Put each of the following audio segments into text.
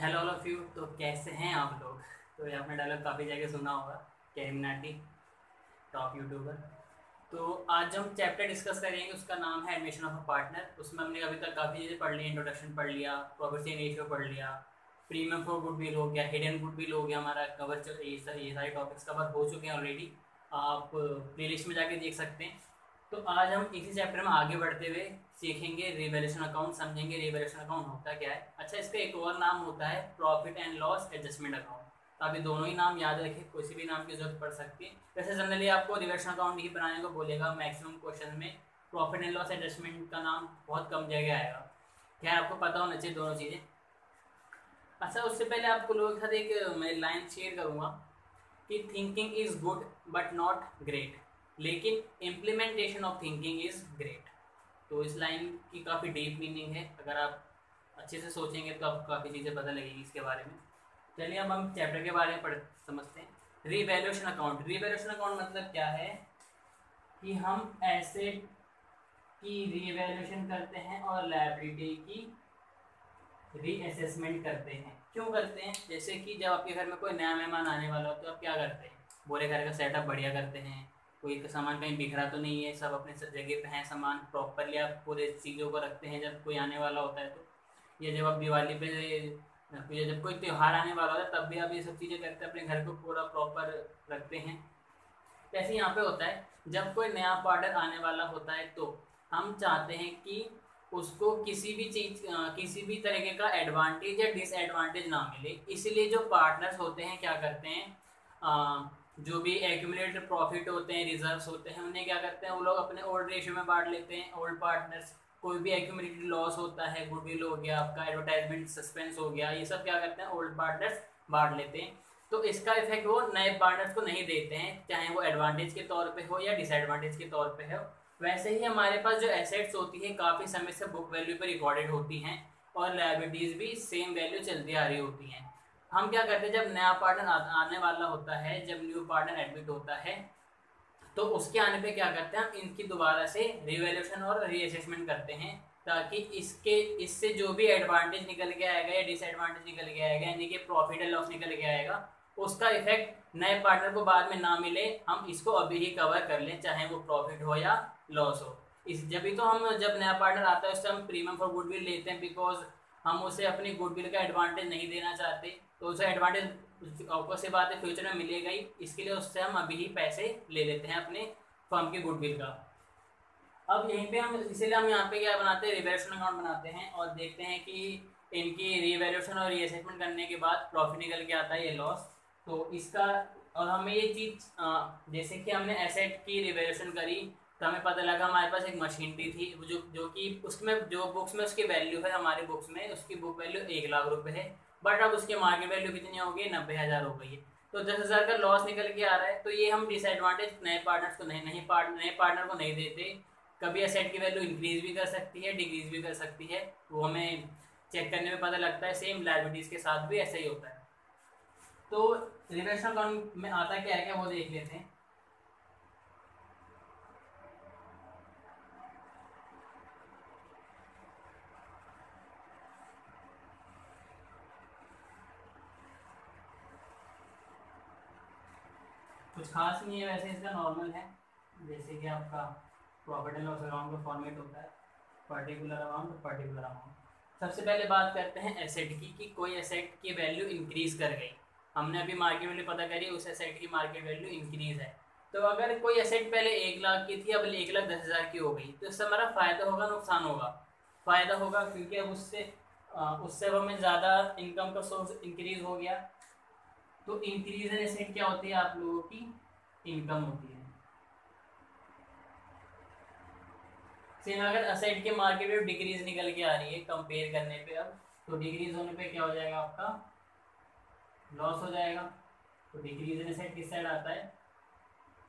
Hello all of you. तो कैसे हैं आप लोग? तो ये आपने डायलॉग काफ़ी जगह सुना होगा, कैरिमिनाटी टॉप यूट्यूबर। तो आज हम चैप्टर डिस्कस करेंगे, उसका नाम है एडमिशन ऑफ अ पार्टनर। उसमें हमने अभी तक काफ़ी चीज़ें पढ़ ली, इंट्रोडक्शन पढ़ लिया, प्रॉपर्टी रेशियो पढ़ लिया, प्रीमियम फॉर गुडविल हो गया, हिडन गुडविल हो गया, हमारा कवर ये सारे टॉपिक्स कवर हो चुके हैं ऑलरेडी। आप प्लेलिस्ट में जाके देख सकते हैं। तो आज हम इसी चैप्टर में आगे बढ़ते हुए सीखेंगे रिवैल्यूएशन अकाउंट, समझेंगे रिवैल्यूएशन अकाउंट होता क्या है। अच्छा, इसका एक और नाम होता है profit and loss adjustment account. तो आप ये दोनों ही नाम याद रखें, किसी भी नाम की जरूरत पड़ सकती है। वैसे जनरली आपको रिवैल्यूएशन अकाउंट ही बनाने को बोलेगा मैक्सिमम क्वेश्चन में। प्रॉफिट एंड लॉस एडजस्टमेंट का नाम बहुत कम जगह आएगा। क्या आपको पता होना चाहिए दोनों चीज़ें। अच्छा, उससे पहले आपको लोगों के साथ एक मैं लाइन शेयर करूँगा कि thinking is good but not great, लेकिन implementation of thinking is great. तो इस लाइन की काफ़ी डीप मीनिंग है, अगर आप अच्छे से सोचेंगे तो आपको काफ़ी चीज़ें पता लगेगी इसके बारे में। चलिए अब हम चैप्टर के बारे में पढ़ समझते हैं। Revaluation account. रिवैल्यूएशन अकाउंट मतलब क्या है कि हम एसेट की रीवैल्यूएशन करते हैं और लायबिलिटी की रीअसेसमेंट करते हैं। क्यों करते हैं? जैसे कि जब आपके घर में कोई नया मेहमान आने वाला हो तो आप क्या करते हैं, पूरे घर का सेटअप बढ़िया करते हैं, कोई सामान कहीं बिखरा तो नहीं है, सब अपने जगह पे हैं, सामान प्रॉपरली आप पूरे चीज़ों को रखते हैं जब कोई आने वाला होता है तो। या जब आप दिवाली पे या जब कोई त्यौहार आने वाला होता है तब भी आप ये सब चीज़ें करते हैं, अपने घर को पूरा प्रॉपर रखते हैं। जैसे यहाँ पे होता है, जब कोई नया पार्टनर आने वाला होता है तो हम चाहते हैं कि उसको किसी भी चीज किसी भी तरीके का एडवांटेज या डिसएडवांटेज ना मिले। इसीलिए जो पार्टनर्स होते हैं क्या करते हैं, जो भी एक्यूमुलेटेड प्रॉफिट होते हैं, रिजर्व्स होते हैं, उन्हें क्या करते हैं वो लोग अपने ओल्ड रेशियो में बांट लेते हैं। ओल्ड पार्टनर्स कोई भी एक्यूमुलेटेड लॉस होता है, गुडविल हो गया आपका, एडवर्टाइजमेंट सस्पेंस हो गया, ये सब क्या करते हैं ओल्ड पार्टनर्स बांट लेते हैं। तो इसका इफेक्ट वो नए पार्टनर्स को नहीं देते हैं, चाहे वो एडवांटेज के तौर पे हो या डिसएडवांटेज के तौर पे हो। वैसे ही हमारे पास जो एसेट्स होती है काफ़ी समय से बुक वैल्यू पर रिकॉर्डेड होती हैं और लायबिलिटीज़ भी सेम वैल्यू चलती आ रही होती हैं। हम क्या करते हैं, जब नया पार्टनर आने वाला होता है, जब न्यू पार्टनर एडमिट होता है तो उसके आने पे क्या करते हैं, हम इनकी दोबारा से रिवैल्यूएशन और रीअसेसमेंट करते हैं, ताकि इससे जो भी एडवांटेज निकल के आएगा या डिसएडवांटेज निकल के आएगा, यानी कि प्रॉफिट एंड लॉस निकल के आएगा, उसका इफेक्ट नए पार्टनर को बाद में ना मिले, हम इसको अभी ही कवर कर लें, चाहे वो प्रॉफिट हो या लॉस हो। इस जब भी तो हम जब नया पार्टनर आता है उससे हम प्रीमियम फॉर गुडविल लेते हैं, बिकॉज हम उसे अपनी गुडविल का एडवांटेज नहीं देना चाहते। तो उसे एडवांटेज ऑफकोर्स से बात है फ्यूचर में मिलेगा ही, इसके लिए उससे हम अभी ही पैसे ले लेते हैं अपने फर्म की गुडविल का। अब यहीं पे हम इसीलिए हम यहाँ पे क्या बनाते हैं, रिवैल्यूएशन अकाउंट बनाते हैं और देखते हैं कि इनकी रिवैल्यूएशन और रीअसेसमेंट करने के बाद प्रॉफिट निकल के आता है, ये लॉस। तो इसका और हमें ये चीज़ जैसे कि हमने एसेट की रिवैल्यूएशन करी तो हमें पता लगा हमारे पास एक मशीनरी थी जो कि उसमें जो बुक्स में उसकी वैल्यू है, हमारे बुक्स में उसकी बुक वैल्यू 1 लाख रुपए है, बट अब उसके मार्केट वैल्यू कितनी हो गई, 90,000 हो गई है। तो 10,000 का लॉस निकल के आ रहा है। तो ये हम डिसएडवांटेज नए पार्टनर्स को नए पार्टनर को नहीं देते। कभी एसेट की वैल्यू इंक्रीज भी कर सकती है, डिक्रीज भी कर सकती है, वो हमें चेक करने में पता लगता है। सेम लायबिलिटीज के साथ भी ऐसा ही होता है। तो रिवैल्यूएशन अकाउंट में आता क्या है, क्या वो देख लेते हैं। कुछ खास नहीं है वैसे, इसका नॉर्मल है। जैसे कि आपका प्रॉफिट एंड लॉस अकाउंट का फॉर्मेट होता है, पर्टिकुलर अमाउंट पर्टिकुलर अमाउंट। सबसे पहले बात करते हैं एसेट की, कि कोई एसेट की वैल्यू इंक्रीज कर गई। हमने अभी मार्केट वैल्यू पता करी, उस एसेट की मार्केट वैल्यू इंक्रीज है। तो अगर कोई एसेट पहले 1 लाख की थी, अब 1,10,000 की हो गई, तो इससे हमारा फायदा होगा नुकसान होगा? फायदा होगा, क्योंकि अब उससे अब हमें ज़्यादा इनकम का सोर्स इंक्रीज हो गया। तो इंक्रीज इन एसेट क्या होती है, आप लोगों की इनकम होती है। सेम अगर एसेट के मार्केट में डिक्रीज निकल के आ रही है कंपेयर करने पे, अब तो डिक्रीज होने पे क्या हो जाएगा, आपका लॉस हो जाएगा। तो डिक्रीज इन एसेट किस साइड आता है,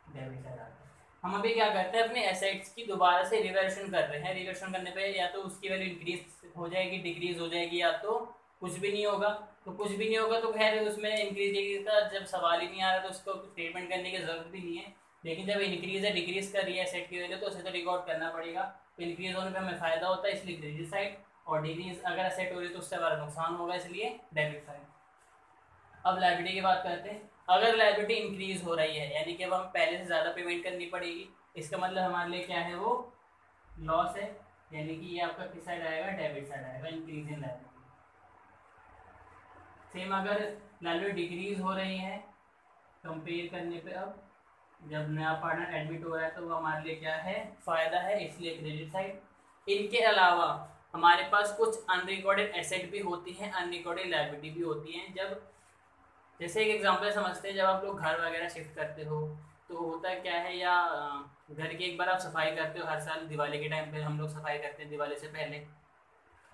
डेबिट साइड आता है। हम अभी क्या करते हैं, अपने एसेट्स की दोबारा से रिवैल्यूएशन कर रहे हैं। रिवैल्यूएशन करने पे या तो उसकी वैल्यू इंक्रीज हो जाएगी, डिक्रीज हो जाएगी, या तो कुछ भी नहीं होगा। तो कुछ भी नहीं होगा तो खैर उसमें इंक्रीज डिक्रीज का जब सवाल ही नहीं आ रहा तो उसको स्टेटमेंट करने की जरूरत भी नहीं है। लेकिन जब इंक्रीज है डिक्रीज कर रही है एसेट की वैल्यू, तो उसे तो रिकॉर्ड करना पड़ेगा। तो इंक्रीज होने पर हमें फायदा होता है, इसलिए क्रेडिट साइड। और डिक्रीज अगर एसेट हो रही है तो उससे हमारा नुकसान होगा, इसलिए डेबिट साइड। अब लायबिलिटी की बात करते हैं। अगर लायबिलिटी इंक्रीज हो रही है यानी कि अब हम पहले से ज़्यादा पेमेंट करनी पड़ेगी, इसका मतलब हमारे लिए क्या है, वो लॉस है, यानी कि ये आपका किस साइड आएगा, डेबिट साइड आएगा, इंक्रीज इन लायबिलिटी। सेम अगर लायबिलिटी डिक्रीज हो रही है कंपेयर करने पे, अब जब नया पार्टनर एडमिट हो रहा है तो वो हमारे लिए क्या है, फ़ायदा है, इसलिए क्रेडिट साइड। इनके अलावा हमारे पास कुछ अनरिकॉर्डेड एसेट भी होती हैं, अनरिकॉर्डेड लायबिलिटी भी होती हैं। जब जैसे एक एग्जांपल समझते हैं, जब आप लोग घर वगैरह शिफ्ट करते हो तो होता क्या है, या घर की एक बार आप सफाई करते हो, हर साल दिवाली के टाइम पे हम लोग सफाई करते हैं, दिवाली से पहले।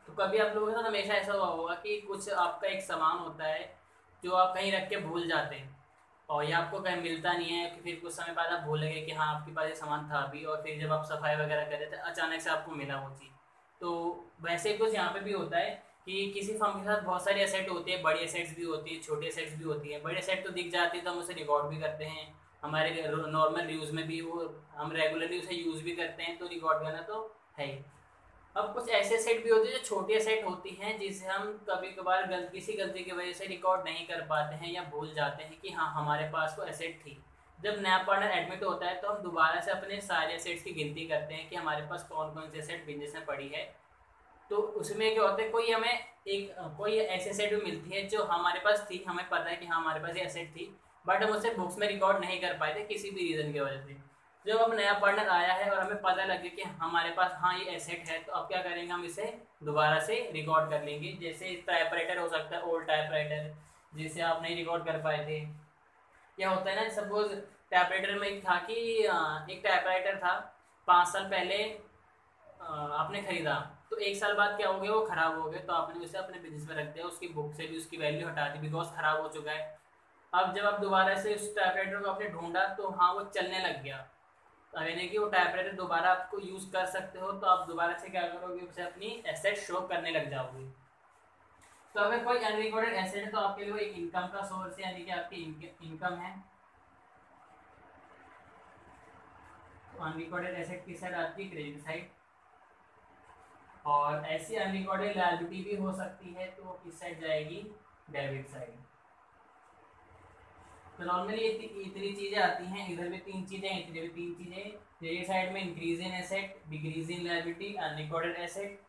तो कभी आप लोगों के साथ हमेशा ऐसा हुआ होगा कि कुछ आपका एक सामान होता है जो आप कहीं रख के भूल जाते हैं, और ये आपको कहीं मिलता नहीं है, कि फिर कुछ समय बाद आप भूलेंगे कि हाँ आपके पास ये सामान था अभी, और फिर जब आप सफाई वगैरह कर रहे थे अचानक से आपको मिला वो चीज़। तो वैसे कुछ यहाँ पे भी होता है कि किसी फर्म के साथ बहुत सारी एसेट होती है, बड़ी एसेट्स भी होती है, छोटी एसेट्स भी होती है। बड़ी एसेट तो दिख जाती है तो हम उसे रिकॉर्ड भी करते हैं, हमारे नॉर्मल यूज़ में भी वो हम रेगुलरली उसे यूज़ भी करते हैं, तो रिकॉर्ड करना तो है ही। अब कुछ ऐसे सेट भी होते हैं जो छोटे सेट होती हैं, जिसे हम कभी कभार किसी गलती की वजह से रिकॉर्ड नहीं कर पाते हैं या भूल जाते हैं कि हाँ हमारे पास को एसेट थी। जब नया पार्टनर एडमिट होता है तो हम दोबारा से अपने सारे एसेट्स की गिनती करते हैं कि हमारे पास कौन कौन सी एसेट बिजनेस में पड़ी है। तो उसमें क्या होता है, कोई हमें एक कोई ऐसी एसेट भी मिलती है जो हमारे पास थी, हमें पता है कि हाँ हमारे पास ये एसेट थी, बट हम उसे बुक्स में रिकॉर्ड नहीं कर पाए थे किसी भी रीज़न की वजह से। जब अब नया पार्टनर आया है और हमें पता लगे कि हमारे पास हाँ ये एसेट है, तो अब क्या करेंगे, हम इसे दोबारा से रिकॉर्ड कर लेंगे। जैसे टाइपराइटर हो सकता है, ओल्ड टाइपराइटर जिसे आप नहीं रिकॉर्ड कर पाए थे। क्या होता है ना, सपोज टाइपराइटर में एक था कि एक टाइपराइटर था 5 साल पहले आपने खरीदा, तो 1 साल बाद क्या हो गया, वो खराब हो गया, तो आपने उसे अपने बिजनेस में रख दिया, उसकी बुक से भी उसकी वैल्यू हटा दी बिकॉज खराब हो चुका है। अब जब आप दोबारा से उस टाइपराइटर को आपने ढूंढा तो हाँ वो चलने लग गया, तो यानी कि वो टाइपराइटर दोबारा आपको यूज़ कर सकते हो, तो आप दोबारा से क्या करोगे, उसे अपनी एसेट शो करने लग जाओगे। तो अगर कोई अनरिकॉर्डेड एसेट है तो आपके लिए वो एक इनकम का सोर्स है, यानी कि आपकी इनकम है। तो अनरिकॉर्डेड एसेट की साइड आती है क्रेडिट साइड, और ऐसी अनरिकॉर्डेड लायबिलिटी भी हो सकती है तो वो किस साइड जाएगी, डेबिट साइड। तो नॉर्मली ये इतनी चीजें आती हैं, इधर भी 3 चीजें, इधर भी 3 चीजें। क्रेडिट साइड में increase in asset, decrease in liability, unrecorded asset.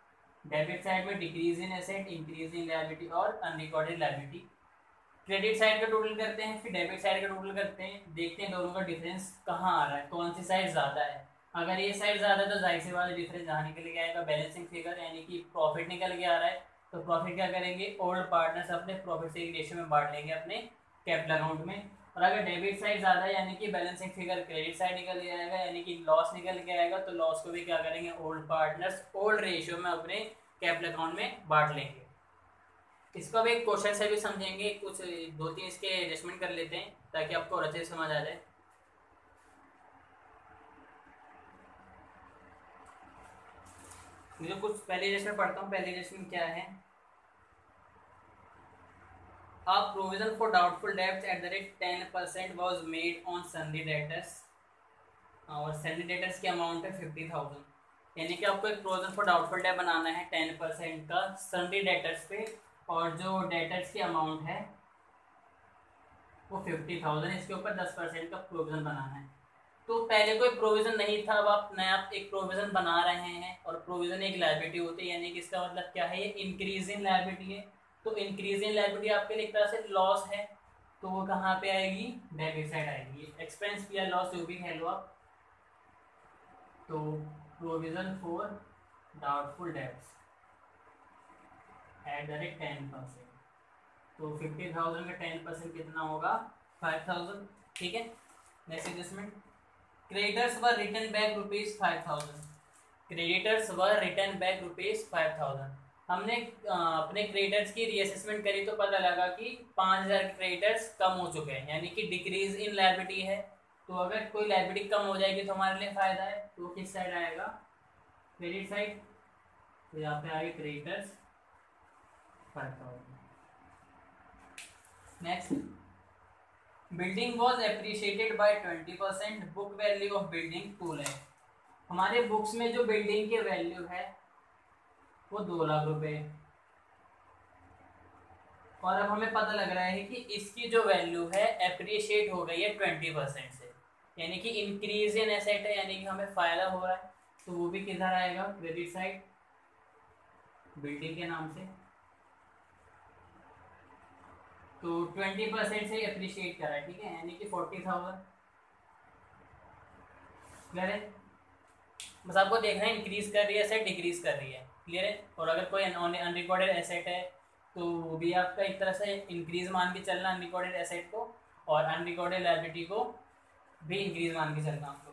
Debit side में decrease in asset, increase in liability और अनरिकॉर्डेड लायबिलिटी। क्रेडिट साइड का टोटल करते हैं, फिर डेबिट साइड का टोटल करते हैं, देखते हैं दोनों का डिफरेंस कहाँ आ रहा है, कौन सी साइड ज़्यादा है। अगर ये साइड ज़्यादा है तो जाहिर सी वाला डिफरेंस जहाँ निकल के आएगा, बैलेंसिंग फिगर, यानी कि प्रॉफिट निकल के आ रहा है। तो प्रॉफिट क्या करेंगे, ओल्ड पार्टनर्स अपने प्रॉफिट से एक रेशियो में बांट लेंगे अपने कैपिटल अकाउंट में। और अगर डेबिट साइड ज़्यादा है यानी कि बैलेंसिंग फिगर क्रेडिट साइड निकल के आएगा, यानी कि लॉस निकल के आएगा, तो लॉस को भी क्या करेंगे, ओल्ड पार्टनर्स ओल्ड रेशियो में अपने कैपिटल अकाउंट में बांट लेंगे। इसको अब एक क्वेश्चन से भी समझेंगे, कुछ 2-3 इसके एडजस्टमेंट कर लेते हैं ताकि आपको और अच्छे से समझ आ जाए। मुझे कुछ पहले एडजस्टमेंट पढ़ता हूँ। पहले एडजस्टमेंट क्या है, A provision for doubtful debts at the rate 10% was made on sundry debtors, और सन्डी डेटर्स की अमाउंट है 50,000, यानी कि आपको एक प्रोविजन फॉर डाउटफुल डेट बनाना है 10% का सन्डी डेटर्स पे, और जो डेटर्स की अमाउंट है वो 50,000, इसके ऊपर 10% का प्रोविजन बनाना है। तो पहले कोई प्रोविजन नहीं था, अब आप नया एक प्रोविजन बना रहे हैं, और प्रोविजन एक लायबिलिटी होती है, यानी कि इसका मतलब क्या है, ये इंक्रीज इन लायबिलिटी है। तो इंक्रीज इन लायबिलिटी आपके लिए एक तरह से लॉस है, तो वो कहाँ पे आएगी, डेबिट साइड आएगी, एक्सपेंस या लॉस जो भी कह लो आप। तो provision for doubtful debts at the rate 10%, तो 50,000 का 10% कितना होगा, 5,000। ठीक है, नेक्स्ट एडजस्टमेंट, क्रेडिटर्स वर रिटर्न बैक ₹5,000, क्रेडिटर्स वर रिटर्न बैक ₹5,000। हमने अपने क्रेडिटर्स की रीअसेसमेंट करी तो पता लगा कि 5,000 क्रेडिटर्स कम हो चुके हैं, यानी कि डिक्रीज इन लायबिलिटी है। तो अगर कोई लायबिलिटी कम हो जाएगी तो हमारे लिए फायदा है, तो किस साइड आएगा, क्रेडिट साइड। तो यहाँ पे आएगा creditors 5,000। Next, building was appreciated by 20%, book value of building 2 lakh. हमारे बुक्स में जो बिल्डिंग की वैल्यू है वो 2 लाख रुपए। और अब हमें पता लग रहा है कि इसकी जो वैल्यू है एप्रिशिएट हो गई है 20% से, यानी कि इंक्रीज इन एसेट है, यानी कि हमें फायदा हो रहा है। तो वो भी किधर आएगा, क्रेडिट साइड, बिल्डिंग के नाम से। तो 20% से अप्रिशिएट करा है, ठीक है, यानी कि 40,000। क्लियर है? बस आपको देखना है इंक्रीज कर रही है एसेट, डिक्रीज कर रही है। क्लियर है? और अगर कोई अनरिकॉर्डेड एसेट है तो वो भी आपका एक तरह से इंक्रीज मान के चलना अनरिकॉर्डेड एसेट को, और अनरिकॉर्डेड लायबिलिटी को भी इंक्रीज मान के चलना आपको।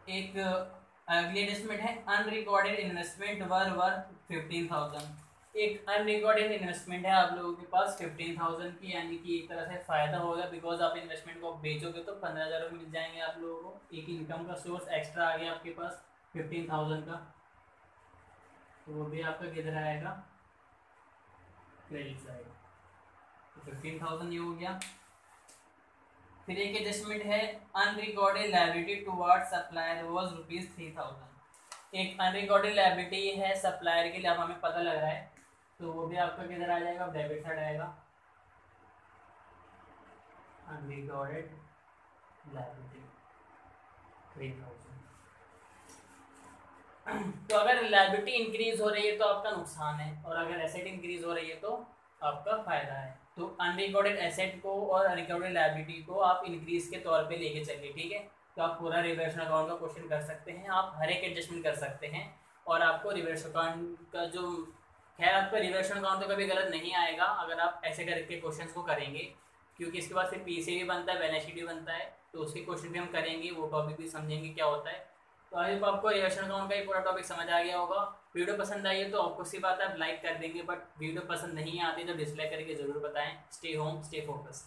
एक अगली एडजस्टमेंट है अनरिकॉर्डेड इन्वेस्टमेंट वर्थ 15,000। एक अनरिकॉर्डेड इन्वेस्टमेंट है आप लोगों के पास 15,000 की, यानी कि एक तरह से फायदा होगा, बिकॉज आप इन्वेस्टमेंट को बेचोगे तो 15,000 मिल जाएंगे आप लोगों को। एक इनकम का सोर्स एक्स्ट्रा आ गया आपके पास 15,000 का, तो वो भी आपका किधर आएगा, क्रेडिट साइड। तो 15,000 ये हो गया। फिर एक एडजस्टमेंट है unrecorded liability towards supplier was ₹3,000। एक अनरिकॉर्डेड लायबिलिटी है सप्लायर के लिए, अब हमें पता लग रहा है, तो वो भी आपका किधर आ जाएगा, डेबिट साइड आएगा, अनरिकॉर्डेड लायबिलिटी 3,000। तो अगर लायबिलिटी इंक्रीज हो रही है तो आपका नुकसान है, और अगर एसेट इंक्रीज हो रही है तो आपका फायदा है। तो अनरिकॉर्डेड एसेट को और अनरिकॉर्डेड लायबिलिटी को आप इंक्रीज के तौर पे लेके चलिए, ठीक है। तो आप पूरा रिवर्स अकाउंट का क्वेश्चन कर सकते हैं, आप हर एक एडजस्टमेंट कर सकते हैं, और आपको रिवर्स अकाउंट का जो, खैर आपका रिवर्स अकाउंट तो कभी गलत नहीं आएगा अगर आप ऐसे करके क्वेश्चन को करेंगे, क्योंकि इसके बाद फिर पीसी भी बनता है, बैलेंस शीट भी बनता है, तो उसके क्वेश्चन भी हम करेंगे, वो टॉपिक भी समझेंगे क्या होता है। तो आई होप आपको रिवर्स अकाउंट का ये पूरा टॉपिक समझ आ गया होगा। वीडियो पसंद आई है तो आपको सी बात है आप लाइक कर देंगे, बट वीडियो पसंद नहीं आती तो डिसलाइक करके जरूर बताएं। Stay home, stay focus.